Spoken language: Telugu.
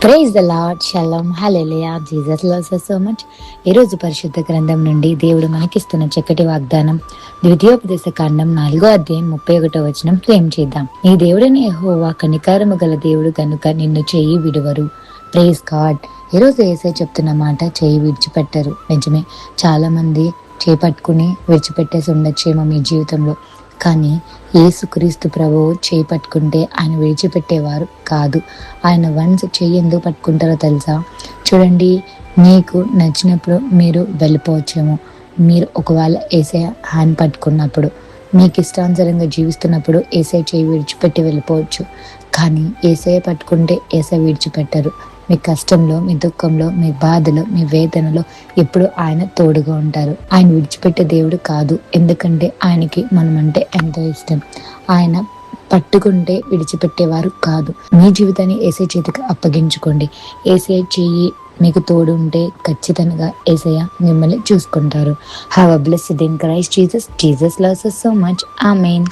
Praise the Lord, shalom, hallelujah. Jesus loves us so much. ఈ రోజు పరిశుద్ధ గ్రంథం నుండి దేవుడు మనకిస్తున్న చక్కటి వాగ్దానం ద్వితీయోపదేశ కాండం 4:31 ప్రేమ చేద్దాం. నీ దేవుడని యెహోవా కనికరము గల దేవుడు కనుక నిన్ను చేయి విడువరు. Praise God. ఈరోజు యేసయ్య చెప్తున్న మాట, చేయి విడిచిపెట్టరు. నిజమే, చాలా మంది చేపట్టుకుని విడిచిపెట్టేసి ఉండొచ్చేమో మీ జీవితంలో. కానీ యేసుక్రీస్తు ప్రభువు చేయి పట్టుకుంటే ఆయన విడిచిపెట్టేవారు కాదు. ఆయన వన్స్ చెయ్యి ఎందుకు పట్టుకుంటారో తెలుసా? చూడండి, మీకు నచ్చినప్పుడు మీరు వెళ్ళిపోవచ్చేమో. మీరు ఒకవేళ యేసయ్య హ్యాండ్ పట్టుకున్నప్పుడు, మీకు ఇష్టానుసారంగా జీవిస్తున్నప్పుడు యేసయ్య చేయి విడిచిపెట్టి వెళ్ళిపోవచ్చు. కానీ యేసయ్య పట్టుకుంటే యేసయ్య విడిచిపెట్టరు. మీ కష్టంలో, మీ దుఃఖంలో, మీ బాధలో, మీ వేదనలో ఎప్పుడు ఆయన తోడుగా ఉంటారు. ఆయన విడిచిపెట్టే దేవుడు కాదు. ఎందుకంటే ఆయనకి మనం అంటే ఎంతో ఇష్టం. ఆయన పట్టుకుంటే విడిచిపెట్టేవారు కాదు. మీ జీవితాన్ని యేసయ్య చేతికి అప్పగించుకోండి. యేసయ్య చెయ్యి మీకు తోడు ఉంటే ఖచ్చితంగా యేసయ్య మిమ్మల్ని చూసుకుంటారు. Have a blessed day in Christ Jesus. Jesus loves us so much. Amen.